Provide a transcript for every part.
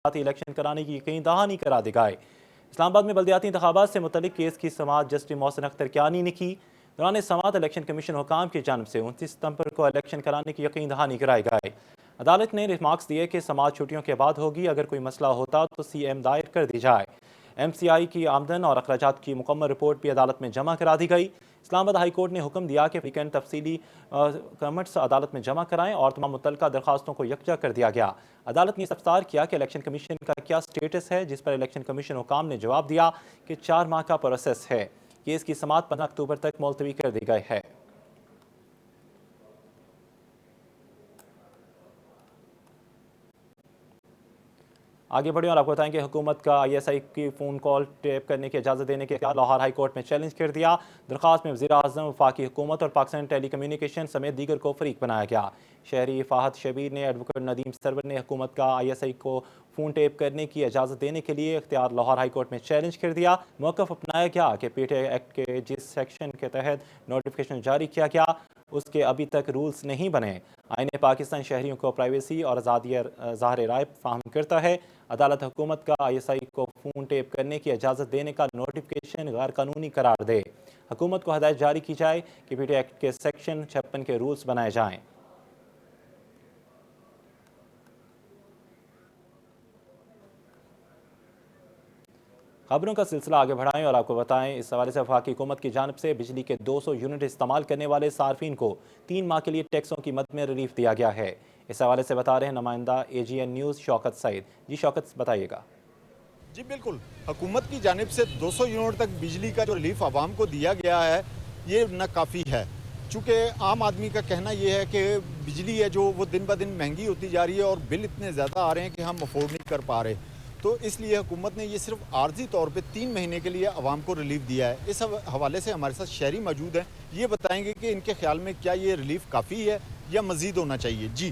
बलदियाती election कराने की यकीन दहानी करा दी गई। इस्लामाबाद में बलदियाती इंतखाबात से मुतल्लिक केस की समाअत जस्टिस मोहसिन अख्तर कियानी ने की। दौरान समाअत इलेक्शन कमीशन हुकाम की जानब से 29 सितंबर को इलेक्शन कराने की यकीन दहानी कराई गई। अदालत ने रिमार्क्स दिए कि समाअत छुट्टियों के बाद होगी, अगर कोई मसला होता तो CM दायर कर दी जाए। MCI की आमदन और अखराजात की मुकम्मल रिपोर्ट भी अदालत में जमा करा दी गई। इस्लामाबाद हाई कोर्ट ने हुक्म दिया कि वीकेंड तफसीली कमेंट्स अदालत में जमा कराएं और तमाम मुतल्लिका दरखास्तों को यकजा कर दिया गया। अदालत ने इस्तफसार किया कि इलेक्शन कमीशन का क्या स्टेटस है, जिस पर इलेक्शन कमीशन हुकाम ने जवाब दिया कि 4 माह का प्रोसेस है। केस की समाअत 15 अक्टूबर तक मुलतवी कर दी गई है। आगे बढ़े और आपको बताएं कि हुकूमत का ISI की फ़ोन कॉल टेप करने की इजाज़त देने के खिलाफ लाहौर हाई कोर्ट में चैलेंज कर दिया। दरख्वास्त में वज़ीर आज़म, वफाकी हुकूमत और पाकिस्तान टेली कम्युनिकेशन समेत दीगर को फरीक बनाया गया। शहरी फ़ाहद शबीर ने एडवोकेट नदीम सरवर ने हुकूमत का ISI को फ़ोन टेप करने की इजाज़त देने के लिए इख्तियार लाहौर हाई कोर्ट में चैलेंज कर दिया। मौक़िफ़ अपनाया गया कि PTI एक्ट के जिस सेक्शन के तहत नोटिफिकेशन जारी किया गया उसके अभी तक रूल्स नहीं बने। आईन पाकिस्तान शहरियों को प्राइवेसी और आज़ादी ज़ाहिर राय फराहम करता है। अदालत हुकूमत का ISI को फ़ोन टेप करने की इजाज़त देने का नोटिफिकेशन गैर कानूनी करार दे। हुकूमत को हदायत जारी की जाए कि PTI एक्ट के सेक्शन 56 के रूल्स बनाए जाएँ। खबरों का सिलसिला आगे बढ़ाएं और आपको बताएं, इस हवाले से वफाकी हुकूमत की जानब से बिजली के 200 यूनिट इस्तेमाल करने वाले सार्फिन को 3 माह के लिए टैक्सों की मद में रिलीफ दिया गया है। इस हवाले से बता रहे हैं नुमाइंदा AGN न्यूज़ शौकत सईद। जी शौकत, बताइएगा। जी बिल्कुल, हुकूमत की जानिब से 200 यूनिट तक बिजली का जो रिलीफ आवाम को दिया गया है, ये नाकाफ़ी है। चूँकि आम आदमी का कहना ये है कि बिजली है जो वो दिन ब दिन महंगी होती जा रही है और बिल इतने ज़्यादा आ रहे हैं कि हम अफोर्ड नहीं कर पा रहे। तो इसलिए हुकूमत ने ये सिर्फ आर्जी तौर पे 3 महीने के लिए आवाम को रिलीफ दिया है। इस हवाले से हमारे साथ शहरी मौजूद हैं, ये बताएंगे कि इनके ख्याल में क्या ये रिलीफ काफ़ी है या मज़ीद होना चाहिए? जी।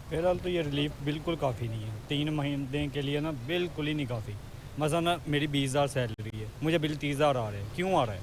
फिलहाल तो ये रिलीफ बिल्कुल काफ़ी नहीं है। 3 महीने के लिए ना बिल्कुल ही नहीं काफ़ी। मसलन ना मेरी 20,000 सैलरी है, मुझे बिल 30,000 आ रहे हैं। क्यों आ रहा है?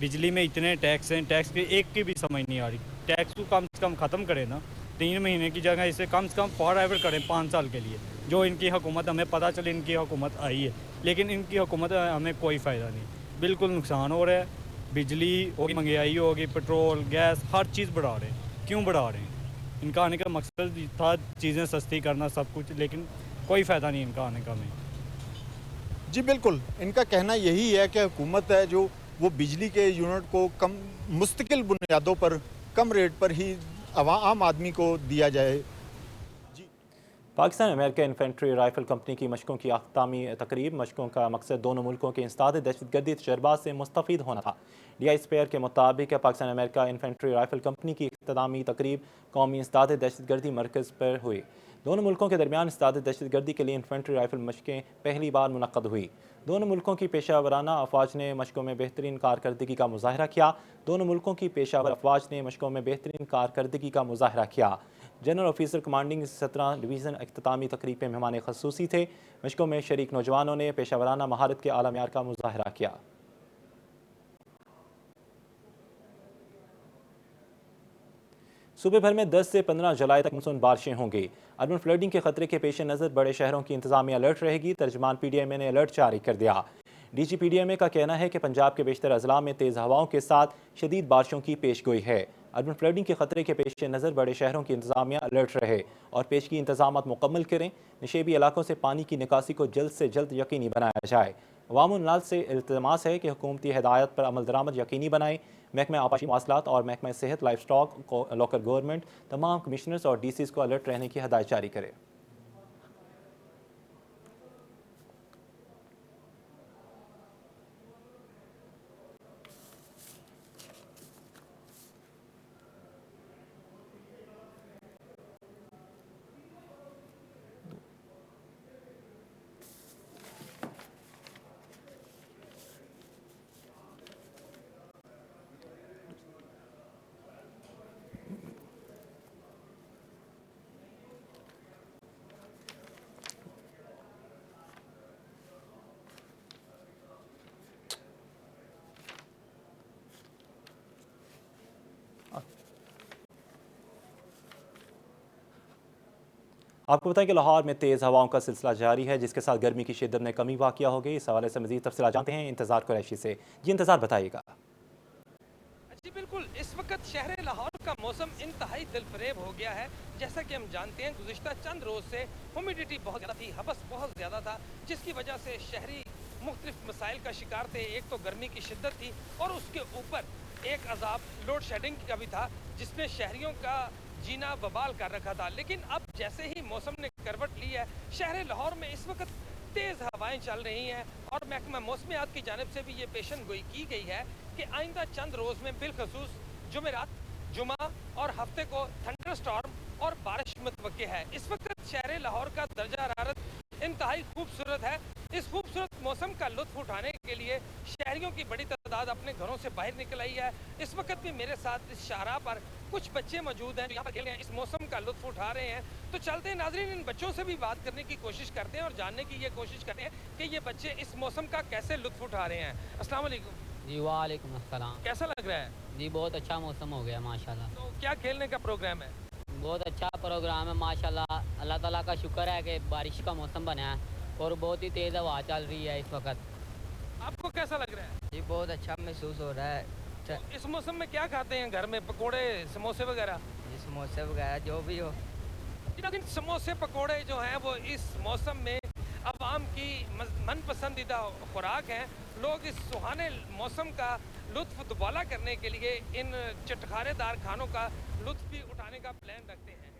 बिजली में इतने टैक्स हैं, टैक्स की एक की भी समझ नहीं आ रही। टैक्स को कम से कम ख़त्म करें ना। 3 महीने की जगह इसे कम से कम फॉर एवर करें 5 साल के लिए। जो इनकी हुकूमत, हमें पता चले इनकी हुकूमत आई है, लेकिन इनकी हुकूमत हमें कोई फ़ायदा नहीं। बिल्कुल नुकसान हो रहा है। बिजली होगी, महंगाई होगी, पेट्रोल, गैस, हर चीज़ बढ़ा रहे हैं। क्यों बढ़ा रहे हैं? इनका आने का मकसद था चीज़ें सस्ती करना, सब कुछ, लेकिन कोई फ़ायदा नहीं इनका आने का हमें। जी बिल्कुल, इनका कहना यही है कि हुकूमत है जो वो बिजली के यूनिट को कम मुस्तकिल बुनियादों पर कम रेट पर ही आम आदमी को दिया जाए। जी। Pakistan America infantry rifle company की मशकों की अख्तामी तकरीब। मशकों का मकसद दोनों मुल्कों के इंसदाद दहशतगर्दी तजर्बात से मुस्तफ़ीद होना था। DI स्पेयर के मुताबिक Pakistan America infantry rifle company की इख्तितामी तकरीब कौमी इंसदाद दहशतगर्दी मरकज़ पर हुई। दोनों मुल्कों के दरमियान इंसदाद दहशतगर्दी के लिए इन्फेंट्री राइफल मशकें पहली बार मुनक़द हुई। दोनों मुल्कों की पेशा वराना अफवाज ने मशकों में बेहतरीन कारकर्दगी का मुजाहरा किया। दोनों मुल्कों की पेशावर अफवाज ने मशकों में बेहतरीन कारकर्दगी का मुजाहरा किया। जनरल ऑफिसर कमांडिंग 17 डिवीज़न अख्तामी तकरीब में मेहमान खसूसी थे। मशकों में शरीक नौजवानों ने पेशावराना महारत के आला म्यार का मुजाहरा किया। सूबे भर में 10 से 15 जुलाई तक मानसून बारिशें होंगी। अर्बन फ्लडिंग के खतरे के पेश नज़र बड़े शहरों की इंतजामिया अलर्ट रहेगी। तर्जमान PDMA ने अलर्ट जारी कर दिया। DG PDMA का कहना है कि पंजाब के बेशतर अजला में तेज़ हवाओं के साथ शदीद बारिशों की पेश गोई है। अर्बन फ्लडिंग के खतरे के पेश नज़र बड़े शहरों की इंतजामिया अलर्ट रहे और पेशगी इंतजाम मुकम्मल करें। नशेबी इलाकों से पानी की निकासी को जल्द से जल्द यकीनी बनाया जाए। अवामुन्नास से इल्तमास है कि हुकूमती हिदायत पर अमल दरामद यकीनी बनाएं। महकमा आबादी मवासलात और महकमा सेहत लाइफ स्टॉक लोकल गवर्नमेंट तमाम कमिश्नर्स और DCs को अलर्ट रहने की हदायत जारी करे। आपको बताएं कि लाहौर में तेज़ हवाओं का सिलसिला जारी है, जिसके साथ गर्मी की शिद्दत में कमी वाक़या हो गई। इस हवाले से मज़ीद तफसीलात जानते हैं इंतज़ार कुरैशी से। जी इंतज़ार बताइएगा। जी बिल्कुल, इस वक्त शहर लाहौर का मौसम इंतहाई दिलफरेब हो गया है। जैसा कि हम जानते हैं, गुज़िश्ता चंद रोज़ से ह्यूमिडिटी बहुत ज़्यादा थी, हबस बहुत ज़्यादा था, जिसकी वजह से शहरी मुख्तलिफ मसाइल का शिकार थे। एक तो गर्मी की शिद्दत थी और उसके ऊपर एक अजाब लोड शेडिंग का भी था, जिसने शहरियों का जीना बवाल कर रखा था। लेकिन अब जैसे ही मौसम ने करवट ली है, शहर लाहौर में इस वक्त तेज़ हवाएं चल रही हैं और महकमा मौसमियात की जानिब से भी ये पेशन गोई की गई है कि आइंदा चंद रोज़ में बिलखसूस जुमेरात, जुमा और हफ्ते को थंडर स्टॉर्म और बारिश मुतवक्के है। इस वक्त शहर लाहौर का दर्जा हरारत इंतहाई खूबसूरत है। इस खूबसूरत मौसम का लुत्फ उठाने के लिए शहरियों की बड़ी तादाद अपने घरों से बाहर निकल आई है। इस वक्त भी मेरे साथ इस शाहराह पर कुछ बच्चे मौजूद हैं जो यहाँ पर खेल रहे हैं, इस मौसम का लुत्फ उठा रहे हैं। तो चलते हैं नाज़रीन, इन बच्चों से भी बात करने की कोशिश करते हैं और जानने की ये कोशिश करते हैं कि ये बच्चे इस मौसम का कैसे लुत्फ उठा रहे हैं। अस्सलाम वालेकुम। जी वालेकुम अस्सलाम। कैसा लग रहा है? जी बहुत अच्छा मौसम हो गया माशाल्लाह। तो क्या खेलने का प्रोग्राम है? बहुत अच्छा प्रोग्राम है माशाल्लाह। अल्लाह ताला का शुक्र है कि बारिश का मौसम बना है और बहुत ही तेज़ हवा चल रही है इस वक्त। आपको कैसा लग रहा है? जी बहुत अच्छा महसूस हो रहा है। तो इस मौसम में क्या खाते हैं घर में? पकोड़े, समोसे वगैरह? समोसे वगैरह जो भी हो। लेकिन समोसे पकोड़े जो हैं वो इस मौसम में अवाम की मन पसंदीदा खुराक हैं। लोग इस सुहाने मौसम का लुत्फ दुबाला करने के लिए इन चटखारेदार खानों का लुत्फ भी उठाने का प्लान रखते हैं।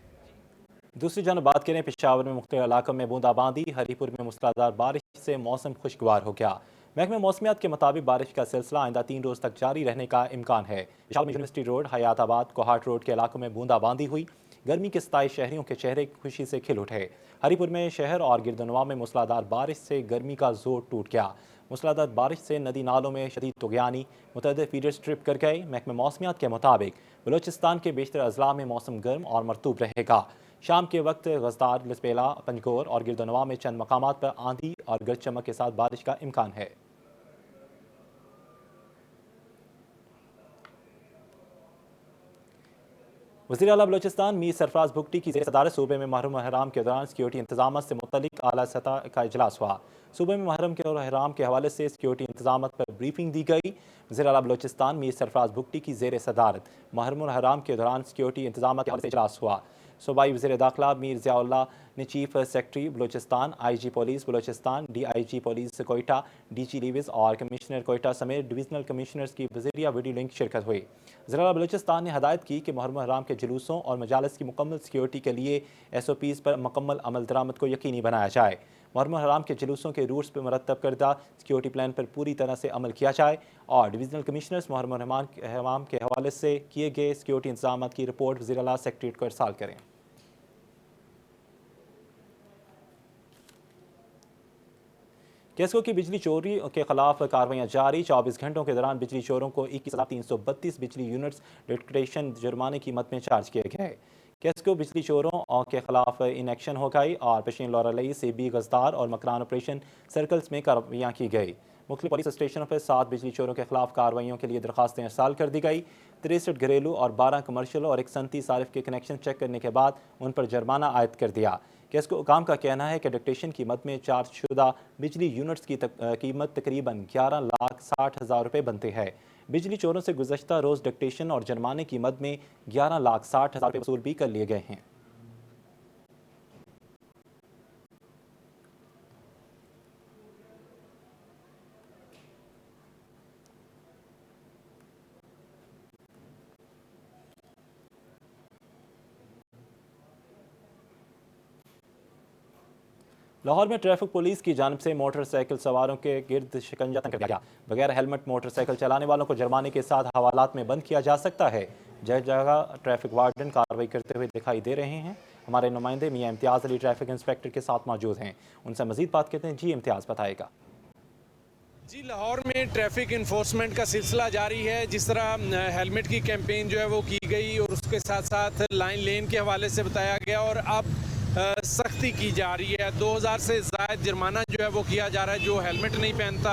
दूसरी जानब बात करें पेशावर में मुख्तलिफ इलाकों में बूंदाबांदी, हरीपुर में मूसलाधार बारिश से मौसम खुशगवार हो गया। महकमा मौसमियात के मुताबिक बारिश का सिलसिला आइंदा 3 रोज़ तक जारी रहने का इम्कान है। पेशावर में university road, Hayatabad, Kohat road के इलाकों में बूंदाबांदी हुई। गर्मी के 27 शहरियों के चेहरे खुशी से खिल उठे। हरीपुर में शहर और गिरदनवा में मूसलाधार बारिश से गर्मी का जोर टूट गया। मूसलाधार बारिश से नदी नालों में शदीद तुगयानी, मुतअद्दिद फीडर्स ट्रिप कर गए। महकमा मौसमियात के मुताबिक बलोचिस्तान के बेशतर अजला में मौसम गर्म और मरतूब रहेगा। शाम के वक्त गजदार, लसबेला, पंजगोर और गिरदनवा में चंद मकामात पर आंधी और गरज चमक के साथ बारिश का इम्कान है। वज़ीर आला बलोचिस्तान मीर सरफराज भुगटी की सदारत सूबे में मुहर्रम हराम के दौरान सिक्योरिटी इंतजाम से मुतल्लिक आला सतह का इजलास हुआ। सूबे में मुहर्रम के और हराम के हवाले से सिक्योरिटी इंतजाम पर ब्रीफिंग दी गई। वज़ीर आला बलोचिस्तान मीर सरफराज भुगटी की ज़ेर सदारत मुहर्रम हराम के दौरान सिक्योरिटी इंतजाम के हवाले से इजलास हुआ। सूबाई वज़ीर दाखिला मीर ज़ियाउल्लाह ने chief secretary Balochistan, IG police Balochistan, DIG police Quetta, DG Lewis और कमिश्नर कोयटा समेत डिवीजनल कमिश्नर्स की वज़ीरिया वीडियो लिंक शिरकत हुई। ज़िला बलोचिस्तान ने हदायत की कि मुहर्रम हराम के जुलूसों और मजालिस की मुकम्मल सिक्योरिटी के लिए SOPs पर मुकम्मल अमल दरामद को यकीनी बनाया जाए। मुहर्रम हराम के जुलूसों के रूट्स पर मरतब करदा सिक्योरिटी प्लान पर पूरी तरह से अमल किया जाए और डिवीजनल कमिश्नर्स मुहर्रम हराम के हवाले से किए गए सिक्योरिटी इंतजाम की रिपोर्ट वज़ीर आला सेक्रेटरीट को इरसाल करें। केसको की बिजली चोरी के खिलाफ कार्रवाइयाँ जारी। 24 घंटों के दौरान बिजली चोरों को 21,332 बिजली यूनिट्स डिटेक्शन जुर्माने की मद में चार्ज किए गए। केसको बिजली चोरों के खिलाफ इन एक्शन हो गई और पेशीन लॉरलई, CB, गजदार और मकरान ऑपरेशन सर्कल्स में कार्रवाइयाँ की गई। मुख्तलिफ पुलिस स्टेशनों पर 7 बिजली चोरों के खिलाफ कार्रवाइयों के लिए दरखास्तें इरसाल कर दी गई। 63 घरेलू और 12 कमर्शियल और 137 सारिफ के कनेक्शन चेक करने के बाद उन पर जुर्माना आयद कर दिया। केसको हुकाम का कहना है कि डिटेक्शन की मद में चार्ज शुदा बिजली यूनिट्स की कीमत तकरीबन 11,60,000 रुपये बनते हैं। बिजली चोरों से गुज़श्ता रोज़ डिटेक्शन और जुर्माने की मद में 11,60,000 रुपये वसूल भी कर लिए गए हैं। लाहौर में ट्रैफिक पुलिस की जानिब से मोटरसाइकिल सवारों के गिर्द शिकंजा तंग कर दिया गया। बगैर हेलमेट मोटरसाइकिल चलाने वालों को जुर्माने के साथ हवालात में बंद किया जा सकता है। जगह जगह ट्रैफिक वार्डन कार्रवाई करते हुए दिखाई दे रहे हैं। हमारे नुमाइंदे मियाँ इम्तियाज़ अली ट्रैफिक इंस्पेक्टर के साथ मौजूद हैं, उनसे मजीद बात करते हैं। जी इम्तियाज़ बताएगा। जी, लाहौर में ट्रैफिक इन्फोर्समेंट का सिलसिला जारी है। जिस तरह हेलमेट की कैंपेन जो है वो की गई और उसके साथ साथ लाइन लेन के हवाले से बताया गया और अब सख्ती की जा रही है। 2000 से ज़ायद जुर्माना जो है वो किया जा रहा है जो हेलमेट नहीं पहनता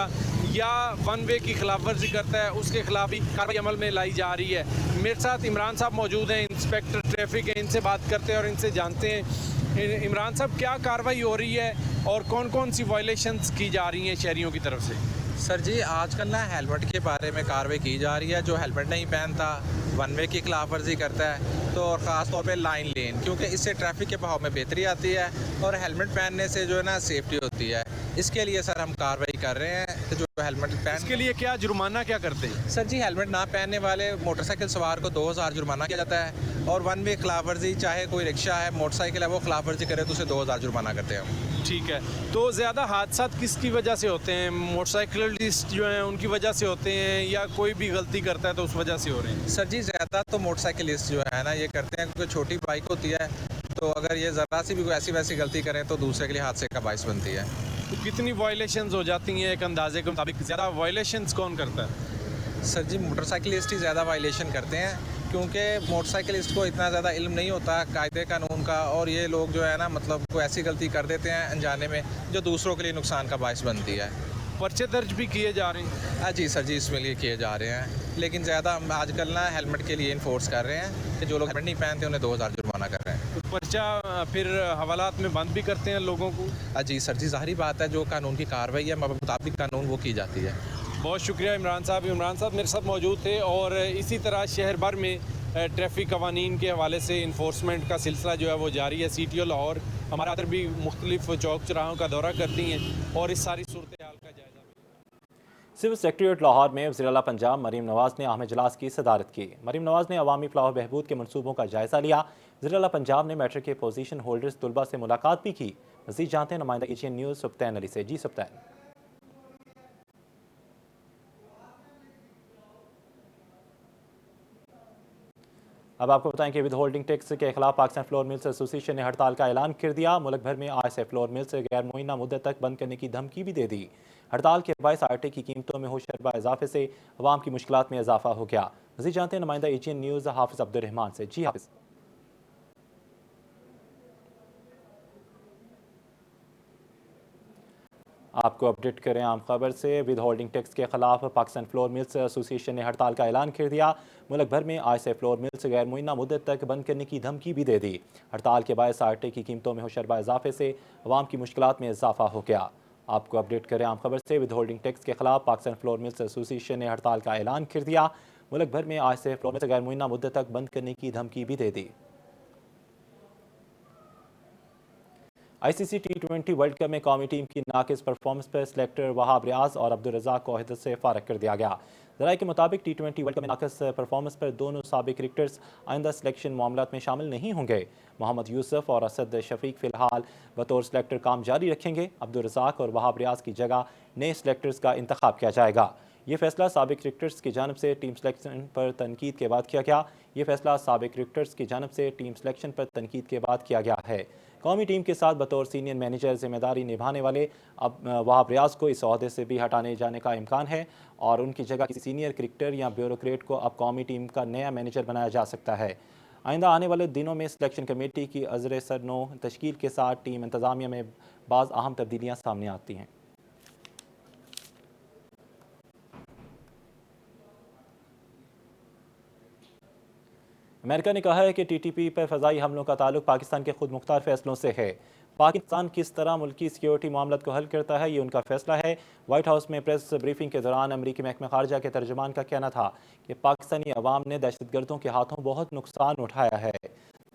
या वन वे की खिलाफ वर्जी करता है, उसके खिलाफ भी कार्रवाई अमल में लाई जा रही है। मेरे साथ इमरान साहब मौजूद हैं, इंस्पेक्टर ट्रैफिक है, इनसे बात करते हैं और इनसे जानते हैं इमरान साहब, क्या कार्रवाई हो रही है और कौन कौन सी वायलेशंस की जा रही हैं शहरियों की तरफ से? सर जी, आजकल ना हेलमेट के बारे में कार्रवाई की जा रही है। जो हेलमेट नहीं पहनता, वन वे की खिलाफ वर्जी करता है, तो ख़ास तौर पे लाइन लेन, क्योंकि इससे ट्रैफिक के बहाव में बेहतरी आती है और हेलमेट पहनने से जो है ना सेफ्टी होती है। इसके लिए सर हम कार्रवाई कर रहे हैं कि जो हेलमेट इसके लिए क्या जुर्माना क्या करते हैं? सर जी, हेलमेट ना पहनने वाले मोटरसाइकिल सवार को 2000 जुर्माना किया जाता है और वन वे खिलाफ वर्जी, चाहे कोई रिक्शा है, मोटरसाइकिल है, वो खिलाफ वर्जी करे तो उसे 2000 जुर्माना करते हैं। ठीक है, तो ज़्यादा हादसा किसकी वजह से होते हैं? मोटरसाइकिलिस्ट जो हैं उनकी वजह से होते हैं या कोई भी गलती करता है तो उस वजह से हो रहे हैं? सर जी, ज़्यादा तो मोटरसाइकिलिस्ट जो है ना ये करते हैं, क्योंकि छोटी बाइक होती है, तो अगर ये ज़रा सी भी कोई ऐसी वैसी गलती करें तो दूसरे के लिए हादसे का बाइस बनती है। तो कितनी वायलेशंस हो जाती हैं एक अंदाजे के मुताबिक? ज़्यादा वायलेशंस कौन करता है? सर जी, मोटरसाइकिलिस्ट ही ज़्यादा वायलेशन करते हैं, क्योंकि मोटरसाइकिलिस्ट को इतना ज़्यादा इल्म नहीं होता कायदे कानून का, और ये लोग जो है ना मतलब कोई ऐसी गलती कर देते हैं अनजाने में जो दूसरों के लिए नुकसान का बायस बनती है। पर्चे दर्ज भी किए जा रहे हैं? हाँ जी सर जी, इसमें लिए किए जा रहे हैं, लेकिन ज़्यादा हम आजकल ना हेलमेट के लिए इन्फोर्स कर रहे हैं कि जो लोग हेलमेट नहीं पहनते उन्हें 2000 जुर्माना कर रहे हैं। तो पर्चा फिर हवालात में बंद भी करते हैं लोगों को? हाँ जी सर जी, ज़ाहिर बात है, जो कानून की कार्रवाई है मुताबिक कानून वो की जाती है। बहुत शुक्रिया इमरान साहब। इमरान साहब मेरे साथ मौजूद थे और इसी तरह शहर भर में ट्रैफिक कवानीन के हवाले से इन्फोर्समेंट का सिलसिला जो है वो जारी है। CTO लाहौर हमारे अंदर भी मुख्तलिफ चौक चौराहों का दौरा करती हैं और इस सारी सूरत हाल का जायजा। सिविल सेक्रेटरीट लाहौर में वज़ीर आला पंजाब मरीम नवाज़ ने अहम इजलास की सदारत की। मरीम नवाज़ ने अवामी फलाह व बहबूद के मनसूबों का जायज़ा लिया। वज़ीर आला पंजाब ने मैट्रिक के पोजीशन होल्डर्स तलबा से मुलाकात भी की। मज़ीद जानते हैं नुमाइंदा AGN न्यूज़ सुब्तैन अली से। जी सुब्तैन। अब आपको बताएं कि विद होल्डिंग टैक्स के खिलाफ पाकिस्तान फ्लोर मिल्स एसोसिएशन ने हड़ताल का ऐलान कर दिया। मुल्क भर में आज से फ्लोर मिल्स गैर मुइन्ना मुद्दत तक बंद करने की धमकी भी दे दी। हड़ताल के बायस आटे की कीमतों में होशरबा इजाफे से अवाम की मुश्किलात में इजाफा हो गया। मज़ीद जानते हैं नुमाइंदा AGN न्यूज़ हाफिज़ अब्दुर्रहमान से। जी हाफिज़। आपको अपडेट करें आम खबर से। विद होल्डिंग टैक्स के खिलाफ पाकिस्तान फ्लोर मिल्स एसोसिएशन ने हड़ताल का ऐलान कर दिया। मुल्क भर में आज से फ्लोर मिल्स गैर मुइन्ना मुद्दत तक बंद करने की धमकी भी दे दी। हड़ताल के बायस आटे की कीमतों में होशरबा इजाफे से अवाम की मुश्किलात में इजाफा हो गया। आपको अपडेट करें आम खबर से। विद होल्डिंग टैक्स के खिलाफ पाकिस्तान फ्लोर मिल्स एसोसिएशन ने हड़ताल का ऐलान कर दिया। मुल्क भर में आज से फ्लोर मिल्स गैर मुइन्ना मुद्दत तक बंद करने की धमकी भी दे दी। ICC T20 वर्ल्ड कप में कौमी टीम की नाकिस परफॉर्मेंस पर सिलेक्टर वहाब रियाज और अब्दुल रज़ाक को अहदे से फारग कर दिया गया। ज़राए के मुताबिक T20 वर्ल्ड कप में नाकिस परफॉर्मेंस पर दोनों साबिक क्रिकेटर्स आइंदा सिलेक्शन मामलात में शामिल नहीं होंगे। मोहम्मद यूसुफ और असद शफीक फ़िलहाल बतौर सिलेक्टर काम जारी रखेंगे। अब्दुल रज़ाक और वहाब रियाज की जगह नए सिलेक्टर्स का इंतखाब किया जाएगा। ये फैसला साबिक क्रिकेटर्स की जानब से टीम सिलेक्शन पर तनकीद के बाद किया गया। ये फैसला साबिक क्रिकेटर्स की जानब से टीम सिलेक्शन पर तनकीद के बाद किया गया है। कौमी टीम के साथ बतौर सीनियर मैनेजर जिम्मेदारी निभाने वाले अब वहाब रियाज को इस ओहदे से भी हटाने जाने का इम्कान है और उनकी जगह किसी सीनियर क्रिकेटर या ब्यूरोक्रेट को अब कौमी टीम का नया मैनेजर बनाया जा सकता है। आइंदा आने वाले दिनों में सिलेक्शन कमेटी की अज़र सरनो तश्कील के साथ टीम इंतज़ामिया में बाज़ अहम तब्दीलियाँ सामने आती हैं। अमेरिका ने कहा है कि TTP पर फ़ज़ाई हमलों का ताल्लुक पाकिस्तान के खुद मुख्तार फैसलों से है। पाकिस्तान किस तरह मुल्की सिक्योरिटी मामलत को हल करता है ये उनका फैसला है। वाइट हाउस में प्रेस ब्रीफिंग के दौरान अमरीकी महकमा खारजा के तर्जुमान का कहना था कि पाकिस्तानी अवाम ने दहशतगर्दों के हाथों बहुत नुकसान उठाया है।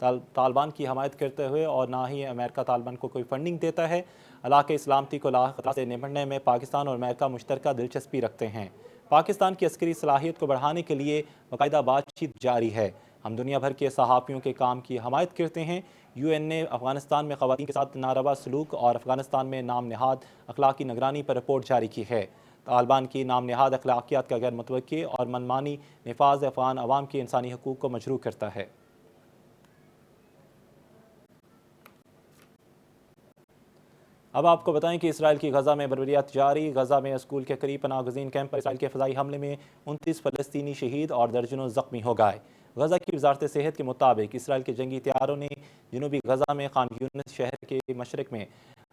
तालिबान की हमायत करते हुए और ना ही अमेरिका तालिबान को कोई फंडिंग देता है। इलाके सलामती को खतरा से निपटने में पाकिस्तान और अमेरिका मुश्तरका दिलचस्पी रखते हैं। पाकिस्तान की अस्करी सलाहियत को बढ़ाने के लिए बाकायदा बातचीत जारी है। हम दुनिया भर के सहाफ़ियों के काम की हमायत करते हैं। UN ने अफ़गानिस्तान में ख़वातीन के साथ नारवा सलूक और अफ़गानिस्तान में नाम नहाद अखलाकी निगरानी पर रिपोर्ट जारी की है। तालिबान की नाम नहाद अखलाकियात का गैर मुतवक्की और मनमानी नफाज अफ़गान अवाम के इंसानी हकूक़ को मजरूह करता है। अब आपको बताएं कि इसराइल की गज़ा में बर्बरियत जारी। गज़ा में स्कूल के करीब पनाह गज़ीन कैंप पर इसराइल के फ़ज़ाई हमले में 29 फ़लस्तीनी शहीद और दर्जनों ज़ख्मी हो गए। गज़ा की वजारत सेहत के मुताबिक इसराइल के जंगी तैयारों ने जनूबी गज़ा में खान यूनिस शहर के मशरक़ में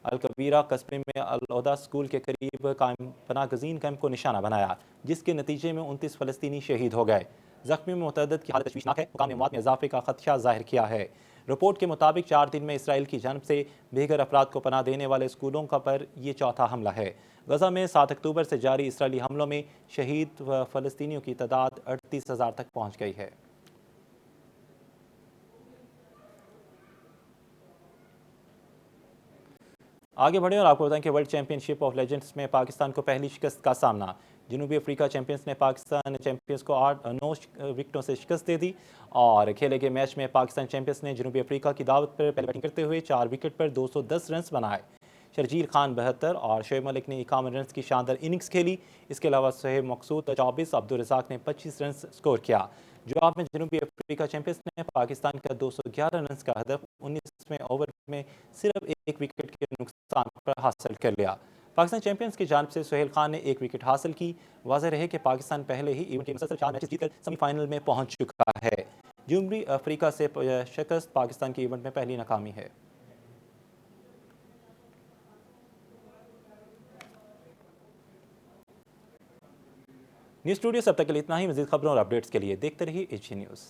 अलकबीरा कस्बे में अल-उदा स्कूल के करीब कायम पनाह गज़ीन कैंप को निशाना बनाया, जिसके नतीजे में 29 फ़लस्तीनी शहीद हो गए। ज़ख्मी में मुतअद्दिद की हालत तशवीशनाक है। मुकामी अमवात में इजाफे का खदशा ज़ाहिर किया है। रिपोर्ट के मुताबिक 4 दिन में इसराइल की जानब से बेघर अफराद को पनाह देने वाले स्कूलों का पर यह चौथा हमला है। गजा में 7 अक्टूबर से जारी इसराइली हमलों में शहीद व फ़लस्तीनियों की तादाद 38,000 तक पहुँच गई है। आगे बढ़े और आपको बताएं कि वर्ल्ड चैंपियनशिप ऑफ लेजेंड्स में पाकिस्तान को पहली शिकस्त का सामना। जनूबी अफ्रीका चैंपियंस ने पाकिस्तान चैंपियंस को 9 विकेटों से शिकस्त दे दी और खेले गए मैच में पाकिस्तान चैंपियंस ने जनूबी अफ्रीका की दावत पर पहले बैटिंग करते हुए 4 विकेट पर 210 रन बनाए। शर्जील खान 72 और शोएब मलिक ने 51 रन की शानदार इनिंग्स खेली। इसके अलावा सोहेब मकसूद 24, अब्दुल रज़ाक ने 25 रन स्कोर किया। जवाब में जनूबी अफ्रीका चैंपियंस ने पाकिस्तान का 211 रन का हदफ 19वें ओवर में सिर्फ 1 विकेट के नुकसान पर हासिल कर लिया। पाकिस्तान चैंपियंस की जानिब से सोहेल खान ने 1 विकेट हासिल की। वाज़ेह रहे कि पाकिस्तान पहले ही इवेंट के मुसलसल 4 मैचेस जीतकर सेमीफाइनल में पहुंच चुका है। जनूबी अफ्रीका से शिकस्त पाकिस्तान की इवेंट में पहली नाकामी है। न्यूज़ स्टूडियो से अब तक के लिए इतना ही। मज़ीद खबरों और अपडेट्स के लिए देखते रहिए एजी न्यूज़।